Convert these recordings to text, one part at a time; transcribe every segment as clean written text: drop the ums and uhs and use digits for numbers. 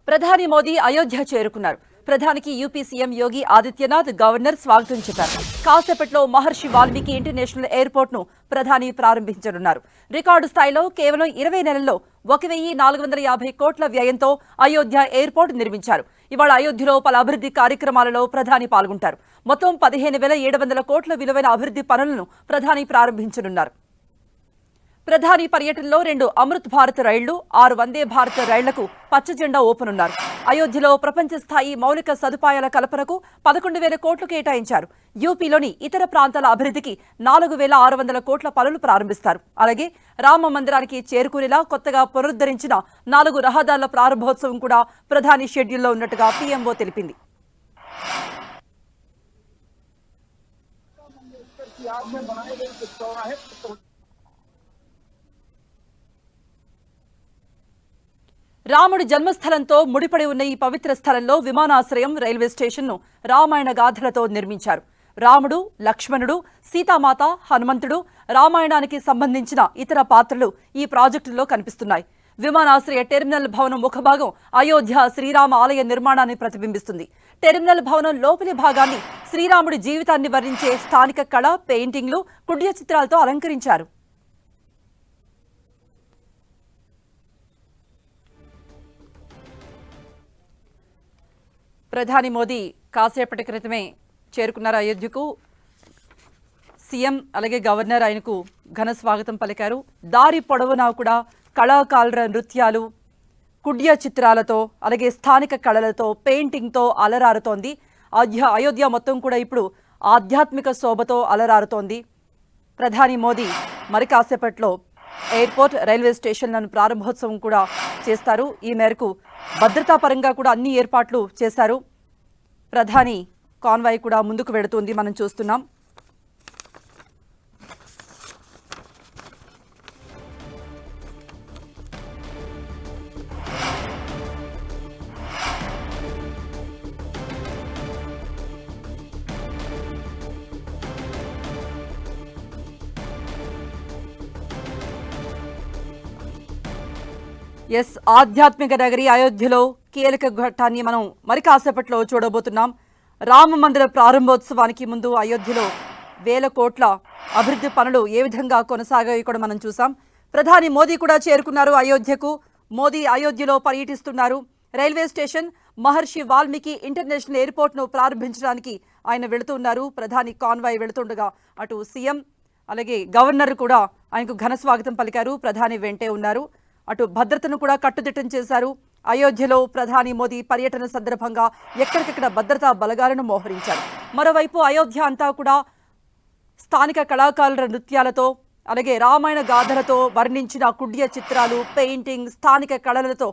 ప్రధాని మోదీ అయోధ్య చేరుకున్నారు. ప్రధానికి UP CM Yogi Adityanath, governor స్వాగతం చెప్పారు. కాసేపట్లో మహర్షి వాల్మీకి ఇంటర్నేషనల్ ఎయిర్పోర్ట్ ను ప్రధాని ప్రారంభించనున్నారు. రికార్డు స్థాయిలో కేవలం 20 నెలల్లో 1450 కోట్ల వ్యయంతో అయోధ్య ఎయిర్పోర్ట్ నిర్మించారు. ఇవాళ అయోధ్యలో పలు అభివృద్ధి కార్యక్రమాలలో ప్రధాని పాల్గొంటారు. మొత్తం 15,700 కోట్ల విలువైన అభివృద్ధి పనులను ప్రధాని ప్రారంభించనున్నారు. ప్రధాని పర్యటనలో 2 అమృత్ భారత్ రైళ్లు, 6 వందే భారత్ రైళ్లకు పచ్చ జెండా ఊపనున్నారు. అయోధ్యలో ప్రపంచ స్థాయి మౌలిక సదుపాయాల కల్పనకు 11,000 కోట్లు కేటాయించారు. యూపీలోని ఇతర ప్రాంతాల అభివృద్ధికి 4,600 కోట్ల పనులు ప్రారంభిస్తారు. అలాగే రామ మందిరానికి చేరుకునేలా కొత్తగా పునరుద్ధరించిన 4 రహదారుల ప్రారంభోత్సవం కూడా ప్రధాని షెడ్యూల్లో ఉన్నట్టుగా పీఎంఓ తెలిపింది. రాముడి జన్మస్థలంతో ముడిపడి ఉన్న ఈ పవిత్ర స్థలంలో విమానాశ్రయం, రైల్వే స్టేషన్ను రామాయణ గాథలతో నిర్మించారు. రాముడు, లక్ష్మణుడు, సీతామాత, హనుమంతుడు, రామాయణానికి సంబంధించిన ఇతర పాత్రలు ఈ ప్రాజెక్టులో కనిపిస్తున్నాయి. విమానాశ్రయ టెర్మినల్ భవనం ముఖభాగం అయోధ్య శ్రీరామ ఆలయ నిర్మాణాన్ని ప్రతిబింబిస్తుంది. టెర్మినల్ భవనం లోపలి భాగాన్ని శ్రీరాముడి జీవితాన్ని వర్ణించే స్థానిక కళ, పెయింటింగ్లు, కుడ్య చిత్రాలతో అలంకరించారు. ప్రధాని మోదీ కాసేపటి క్రితమే చేరుకున్నారు అయోధ్యకు. సీఎం అలాగే గవర్నర్ ఆయనకు ఘన స్వాగతం పలికారు. దారి పొడవునా కూడా కళాకారుల నృత్యాలు, కుడ్య చిత్రాలతో అలాగే స్థానిక కళలతో, పెయింటింగ్తో అలరారుతోంది. అయోధ్య మొత్తం కూడా ఇప్పుడు ఆధ్యాత్మిక శోభతో అలరారుతోంది. ప్రధాని మోదీ మరి కాసేపట్లో ఎయిర్పోర్ట్, రైల్వే స్టేషన్లను ప్రారంభోత్సవం కూడా చేస్తారు. ఈ మేరకు భద్రతా పరంగా కూడా అన్ని ఏర్పాట్లు చేశారు. ప్రధాని కాన్వాయ్ కూడా ముందుకు వెడుతుంది, మనం చూస్తున్నాం. ఆధ్యాత్మిక నగరి అయోధ్యలో కీలక ఘట్టాన్ని మనం మరి కాసేపట్లో చూడబోతున్నాం. రామ మందిర ప్రారంభోత్సవానికి ముందు అయోధ్యలో 1,000 కోట్ల అభివృద్ధి పనులు ఏ విధంగా కొనసాగాయో కూడా మనం చూసాం. ప్రధాని మోదీ కూడా చేరుకున్నారు అయోధ్యకు. మోదీ అయోధ్యలో పర్యటిస్తున్నారు. రైల్వే స్టేషన్, మహర్షి వాల్మీకి ఇంటర్నేషనల్ ఎయిర్పోర్ట్ను ప్రారంభించడానికి ఆయన వెళుతున్నారు. ప్రధాని కాన్వాయ్ వెళుతుండగా అటు సీఎం అలాగే గవర్నర్ కూడా ఆయనకు ఘన స్వాగతం పలికారు. ప్రధాని వెంటే ఉన్నారు. అటు భద్రతను కూడా కట్టుదిట్టం చేశారు. అయోధ్యలో ప్రధాని మోదీ పర్యటన సందర్భంగా ఎక్కడికెక్కడ భద్రతా బలగాలను మోహరించారు. మరోవైపు అయోధ్య అంతా కూడా స్థానిక కళాకారుల నృత్యాలతో అలాగే రామాయణ గాథలతో వర్ణించిన కుడ్య చిత్రాలు, పెయింటింగ్, స్థానిక కళలతో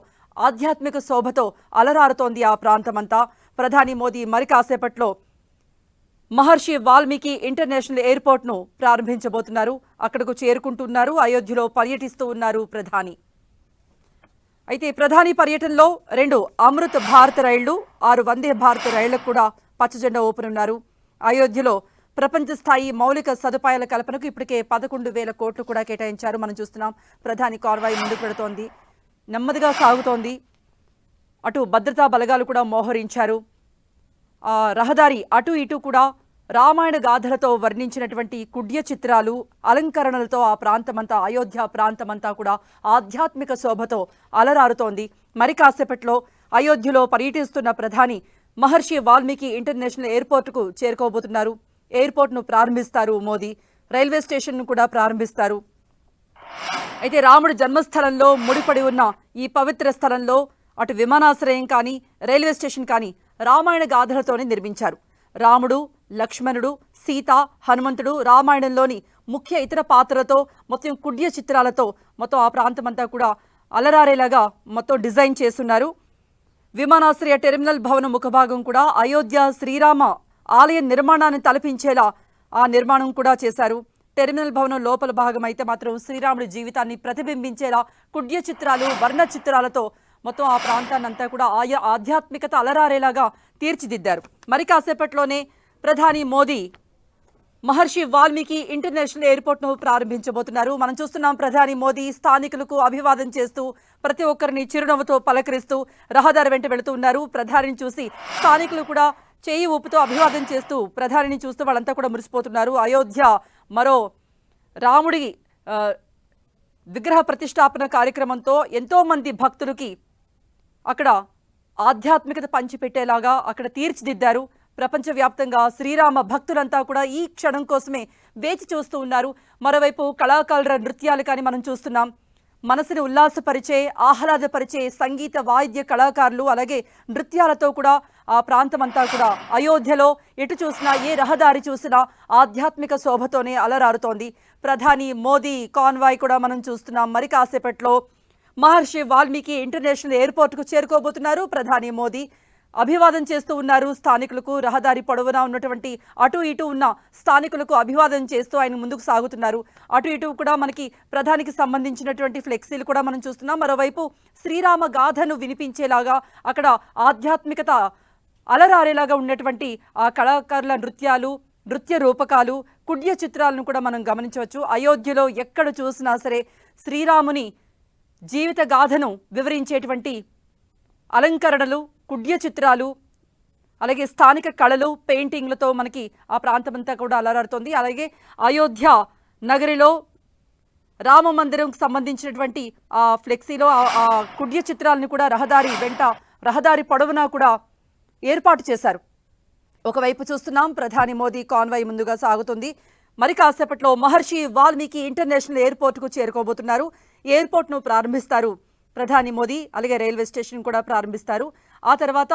ఆధ్యాత్మిక శోభతో అలరారుతోంది ఆ ప్రాంతమంతా. ప్రధాని మోదీ మరి కాసేపట్లో మహర్షి వాల్మీకి ఇంటర్నేషనల్ ఎయిర్పోర్ట్ను ప్రారంభించబోతున్నారు. అక్కడకు చేరుకుంటున్నారు. అయోధ్యలో పర్యటిస్తూ ఉన్నారు ప్రధాని. అయితే ప్రధాని పర్యటనలో 2 అమృత్ భారత్ రైళ్లు, 6 వందే భారత్ రైళ్లకు కూడా పచ్చజెండా ఊపనున్నారు. అయోధ్యలో ప్రపంచ స్థాయి మౌలిక సదుపాయాల కల్పనకు ఇప్పటికే 11,000 కోట్లు కూడా కేటాయించారు. మనం చూస్తున్నాం. ప్రధాని కాన్వాయ్ ముందుకు పెడుతోంది, నెమ్మదిగా సాగుతోంది. అటు భద్రతా బలగాలు కూడా మోహరించారు. రహదారి అటు ఇటు కూడా రామాయణ గాథలతో వర్ణించినటువంటి కుడ్య చిత్రాలు, అలంకరణలతో ఆ ప్రాంతమంతా, అయోధ్య ప్రాంతమంతా కూడా ఆధ్యాత్మిక శోభతో అలరారుతోంది. మరి కాసేపట్లో అయోధ్యలో పర్యటిస్తున్న ప్రధాని మహర్షి వాల్మీకి ఇంటర్నేషనల్ ఎయిర్పోర్టుకు చేరుకోబోతున్నారు. ఎయిర్పోర్ట్ను ప్రారంభిస్తారు మోదీ. రైల్వే స్టేషన్ను కూడా ప్రారంభిస్తారు. అయితే రాముడి జన్మస్థలంలో ముడిపడి ఉన్న ఈ పవిత్ర స్థలంలో అటు విమానాశ్రయం కానీ, రైల్వే స్టేషన్ కానీ రామాయణ గాథలతోనే నిర్మించారు. రాముడు, లక్ష్మణుడు, సీత, హనుమంతుడు, రామాయణంలోని ముఖ్య ఇతర పాత్రలతో, మొత్తం కుడ్య చిత్రాలతో మొత్తం ఆ ప్రాంతమంతా కూడా అలరారేలాగా మొత్తం డిజైన్ చేస్తున్నారు. విమానాశ్రయ టెర్మినల్ భవనం ముఖభాగం కూడా అయోధ్య శ్రీరామ ఆలయ నిర్మాణాన్ని తలపించేలా ఆ నిర్మాణం కూడా చేశారు. టెర్మినల్ భవనం లోపల భాగం అయితే మాత్రం శ్రీరాముడి జీవితాన్ని ప్రతిబింబించేలా కుడ్య చిత్రాలు, వర్ణ చిత్రాలతో మొత్తం ఆ ప్రాంతాన్నంతా కూడా ఆధ్యాత్మికత అలరారేలాగా తీర్చిదిద్దారు. మరి కాసేపట్లోనే ప్రధాని మోదీ మహర్షి వాల్మీకి ఇంటర్నేషనల్ ఎయిర్పోర్ట్ను ప్రారంభించబోతున్నారు. మనం చూస్తున్నాం ప్రధాని మోదీ స్థానికులకు అభివాదం చేస్తూ ప్రతి ఒక్కరిని చిరునవ్వుతో పలకరిస్తూ రహదారి వెంట వెళుతూ ఉన్నారు. ప్రధానిని చూసి స్థానికులు కూడా చేయి ఊపుతో అభివాదం చేస్తూ ప్రధానిని చూస్తూ వాళ్ళంతా కూడా మురిసిపోతున్నారు. అయోధ్య మరో రాముడి విగ్రహ ప్రతిష్టాపన కార్యక్రమంతో ఎంతో మంది భక్తులకి అక్కడ ఆధ్యాత్మికత పంచిపెట్టేలాగా అక్కడ తీర్చిదిద్దారు. ప్రపంచవ్యాప్తంగా శ్రీరామ భక్తులంతా కూడా ఈ క్షణం కోసమే వేచి చూస్తూ ఉన్నారు. మరోవైపు కళాకారుల నృత్యాలు కానీ మనం చూస్తున్నాం. మనసుని ఉల్లాసపరిచే, ఆహ్లాదపరిచే సంగీత వాయిద్య కళాకారులు అలాగే నృత్యాలతో కూడా ఆ ప్రాంతం అంతా కూడా అయోధ్యలో ఎటు చూసినా, ఏ రహదారి చూసినా ఆధ్యాత్మిక శోభతోనే అలరారుతోంది. ప్రధాని మోదీ కాన్వాయ్ కూడా మనం చూస్తున్నాం. మరి కాసేపట్లో మహర్షి వాల్మీకి ఇంటర్నేషనల్ ఎయిర్పోర్ట్కు చేరుకోబోతున్నారు ప్రధాని మోదీ. అభివాదం చేస్తూ ఉన్నారు స్థానికులకు. రహదారి పొడవునా ఉన్నటువంటి అటు ఇటు ఉన్న స్థానికులకు అభివాదం చేస్తూ ఆయన ముందుకు సాగుతున్నారు. అటు ఇటు కూడా మనకి ప్రధానికి సంబంధించినటువంటి ఫ్లెక్సీలు కూడా మనం చూస్తున్నాం. మరోవైపు శ్రీరామ గాథను వినిపించేలాగా అక్కడ ఆధ్యాత్మికత అలరారేలాగా ఉన్నటువంటి ఆ కళాకారుల నృత్యాలు, నృత్య రూపకాలు, కుడ్య చిత్రాలను కూడా మనం గమనించవచ్చు. అయోధ్యలో ఎక్కడ చూసినా సరే శ్రీరాముని జీవిత గాథను వివరించేటువంటి అలంకరణలు, కుడ్య చిత్రాలు, అలాగే స్థానిక కళలు, పెయింటింగ్లతో మనకి ఆ ప్రాంతమంతా కూడా అలరారుతోంది. అలాగే అయోధ్య నగరిలో రామ మందిరంకు సంబంధించినటువంటి ఆ ఫ్లెక్సీలో ఆ కుడ్య చిత్రాలను కూడా రహదారి పొడవునా కూడా ఏర్పాటు చేశారు. ఒకవైపు చూస్తున్నాం ప్రధాని మోదీ కాన్వాయ్ ముందుగా సాగుతుంది. మరి కాసేపట్లో మహర్షి వాల్మీకి ఇంటర్నేషనల్ ఎయిర్పోర్ట్కు చేరుకోబోతున్నారు. ఎయిర్పోర్ట్ను ప్రారంభిస్తారు ప్రధాని మోదీ. అలాగే రైల్వే స్టేషన్ కూడా ప్రారంభిస్తారు. ఆ తర్వాత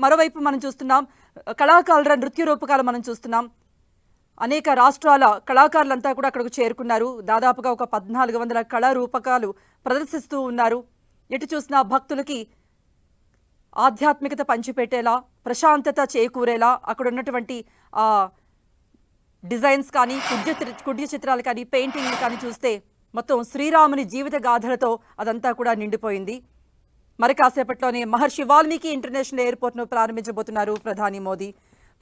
మరోవైపు మనం చూస్తున్నాం కళాకారుల నృత్య రూపకాలు మనం చూస్తున్నాం. అనేక రాష్ట్రాల కళాకారులంతా కూడా అక్కడికి చేరుకున్నారు. దాదాపుగా ఒక 1400 కళారూపకాలు ప్రదర్శిస్తూ ఉన్నారు. ఎటు చూసినా భక్తులకి ఆధ్యాత్మికత పంచిపెట్టేలా, ప్రశాంతత చేకూరేలా అక్కడ ఉన్నటువంటి డిజైన్స్ కానీ, కుడ్య చిత్రాలు కానీ, పెయింటింగ్లు కానీ చూస్తే మొత్తం శ్రీరాముని జీవిత గాథలతో అదంతా కూడా నిండిపోయింది. మరి కాసేపట్లోనే మహర్షి వాల్మీకి ఇంటర్నేషనల్ ఎయిర్పోర్ట్ను ప్రారంభించబోతున్నారు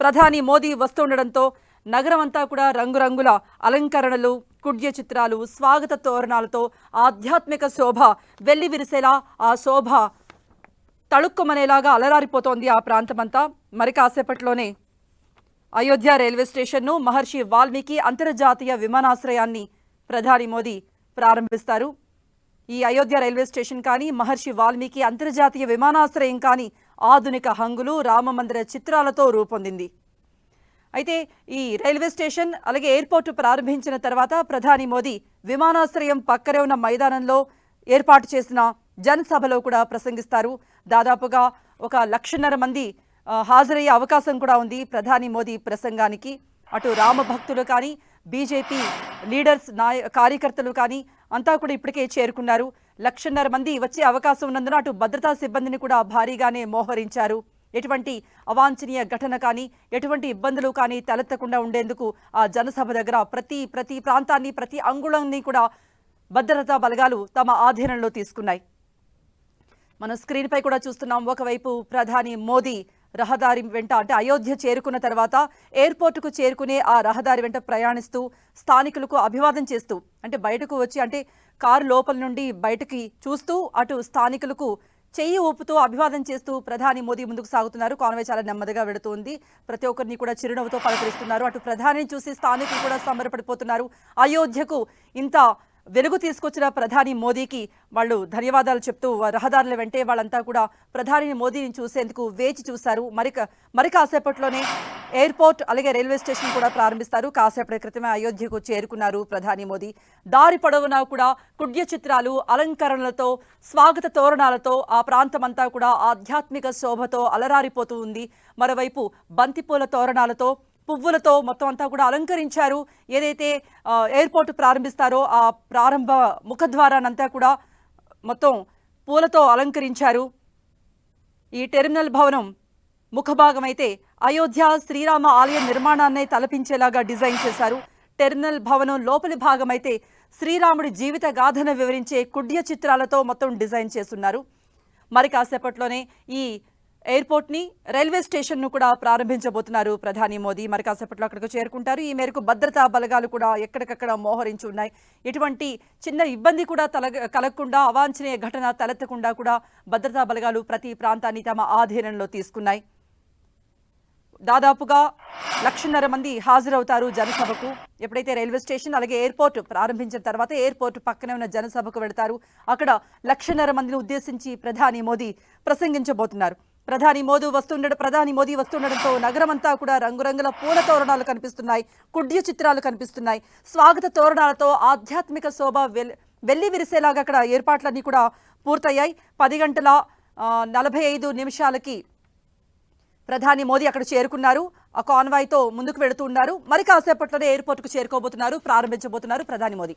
ప్రధాని మోదీ వస్తుండడంతో నగరం అంతా కూడా రంగురంగుల అలంకరణలు, కుడ్య చిత్రాలు, స్వాగత తోరణాలతో ఆధ్యాత్మిక శోభ వెల్లి విరిసేలా, ఆ శోభ తళుక్కుమనేలాగా అలరారిపోతోంది ఆ ప్రాంతమంతా. మరి కాసేపట్లోనే అయోధ్య రైల్వే స్టేషన్ను, మహర్షి వాల్మీకి అంతర్జాతీయ విమానాశ్రయాన్ని ప్రధాని మోదీ ప్రారంభిస్తారు. ఈ అయోధ్య రైల్వే స్టేషన్ కానీ, మహర్షి వాల్మీకి అంతర్జాతీయ విమానాశ్రయం కానీ ఆధునిక హంగులు, రామమందిర చిత్రాలతో రూపొందింది. అయితే ఈ రైల్వే స్టేషన్ అలాగే ఎయిర్పోర్టు ప్రారంభించిన తర్వాత ప్రధాని మోదీ విమానాశ్రయం పక్కనే ఉన్న మైదానంలో ఏర్పాటు చేసిన జనసభలో కూడా ప్రసంగిస్తారు. దాదాపుగా 1,50,000 మంది హాజరయ్యే అవకాశం కూడా ఉంది ప్రధాని మోదీ ప్రసంగానికి. అటు రామ భక్తులు కానీ, బీజేపీ లీడర్స్ కార్యకర్తలు కానీ అంతా కూడా ఇప్పటికే చేరుకున్నారు. 1,50,000 మంది వచ్చే అవకాశం ఉన్నందున అటు భద్రతా సిబ్బందిని కూడా భారీగానే మోహరించారు. ఎటువంటి అవాంఛనీయ ఘటన కానీ, ఎటువంటి ఇబ్బందులు కానీ తలెత్తకుండా ఉండేందుకు ఆ జనసభ దగ్గర ప్రతి ప్రాంతాన్ని, ప్రతి అంగుళాన్ని కూడా భద్రతా బలగాలు తమ ఆధీనంలో తీసుకున్నాయి. మనం స్క్రీన్పై కూడా చూస్తున్నాం. ఒకవైపు ప్రధాని మోదీ రహదారి వెంట అంటే అయోధ్య చేరుకున్న తర్వాత ఎయిర్పోర్టుకు చేరుకునే ఆ రహదారి వెంట ప్రయాణిస్తూ స్థానికులకు అభివాదం చేస్తూ, అంటే బయటకు వచ్చి అంటే కారు లోపల నుండి బయటకి చూస్తూ అటు స్థానికులకు చెయ్యి ఊపుతూ అభివాదం చేస్తూ ప్రధాని మోదీ ముందుకు సాగుతున్నారు. కాన్వాయ్ చాలా నెమ్మదిగా వెళుతుంది. ప్రతి ఒక్కరిని కూడా చిరునవ్వుతో పలకరిస్తున్నారు. అటు ప్రధానిని చూసి స్థానికులు కూడా సంబరపడిపోతున్నారు. అయోధ్యకు ఇంత వెలుగు తీసుకొచ్చిన ప్రధాని మోదీకి వాళ్ళు ధన్యవాదాలు చెప్తూ రహదారుల వెంటే వాళ్ళంతా కూడా ప్రధాని మోదీని చూసేందుకు వేచి చూశారు. మరి కాసేపట్లోనే ఎయిర్పోర్ట్ అలాగే రైల్వే స్టేషన్ కూడా ప్రారంభిస్తారు. కాసేపటి క్రితమే అయోధ్యకు చేరుకున్నారు ప్రధాని మోదీ. దారి పొడవునా కూడా కుడ్య చిత్రాలు, అలంకరణలతో, స్వాగత తోరణాలతో ఆ ప్రాంతమంతా కూడా ఆధ్యాత్మిక శోభతో అలరారిపోతూ ఉంది. మరోవైపు బంతిపూల తోరణాలతో, పువ్వులతో మొత్తం అంతా కూడా అలంకరించారు. ఏదైతే ఎయిర్పోర్ట్ ప్రారంభిస్తారో ఆ ప్రారంభ ముఖద్వారానంతా కూడా మొత్తం పూలతో అలంకరించారు. ఈ టెర్మినల్ భవనం ముఖభాగం అయితే అయోధ్య శ్రీరామ ఆలయ నిర్మాణాన్ని తలపించేలాగా డిజైన్ చేశారు. టెర్మినల్ భవనం లోపలి భాగం అయితే శ్రీరాముడి జీవిత గాథను వివరించే కుడ్య చిత్రాలతో మొత్తం డిజైన్ చేస్తున్నారు. మరి కాసేపట్లోనే ఈ ఎయిర్పోర్ట్ ని రైల్వే స్టేషన్ ను కూడా ప్రారంభించబోతున్నారు ప్రధాని మోదీ. మరి కాసేపట్లో అక్కడికి చేరుకుంటారు. ఈ మేరకు భద్రతా బలగాలు కూడా ఎక్కడికక్కడ మోహరించి ఉన్నాయి. ఎటువంటి చిన్న ఇబ్బంది కూడా కలగకుండా, అవాంఛనీయ ఘటన తలెత్తకుండా కూడా భద్రతా బలగాలు ప్రతి ప్రాంతాన్ని తమ ఆధీనంలో తీసుకున్నాయి. దాదాపుగా 1,50,000 మంది హాజరవుతారు జనసభకు. ఎప్పుడైతే రైల్వే స్టేషన్ అలాగే ఎయిర్పోర్ట్ ప్రారంభించిన తర్వాత ఎయిర్పోర్ట్ పక్కనే ఉన్న జనసభకు వెళతారు. అక్కడ 1,50,000 మందిని ఉద్దేశించి ప్రధాని మోదీ ప్రసంగించబోతున్నారు. ప్రధాని మోదీ వస్తుండడంతో నగరమంతా కూడా రంగురంగుల పూల తోరణాలు కనిపిస్తున్నాయి, కుడ్య చిత్రాలు కనిపిస్తున్నాయి. స్వాగత తోరణాలతో ఆధ్యాత్మిక శోభ వెళ్లి విరిసేలాగా అక్కడ ఏర్పాట్లన్నీ కూడా పూర్తయ్యాయి. 10:45 ప్రధాని మోదీ అక్కడ చేరుకున్నారు. ఆ కాన్వాయ్తో ముందుకు వెళుతున్నారు. మరి కాసేపట్లోనే ఎయిర్పోర్ట్కు చేరుకోబోతున్నారు, ప్రారంభించబోతున్నారు ప్రధాని మోదీ.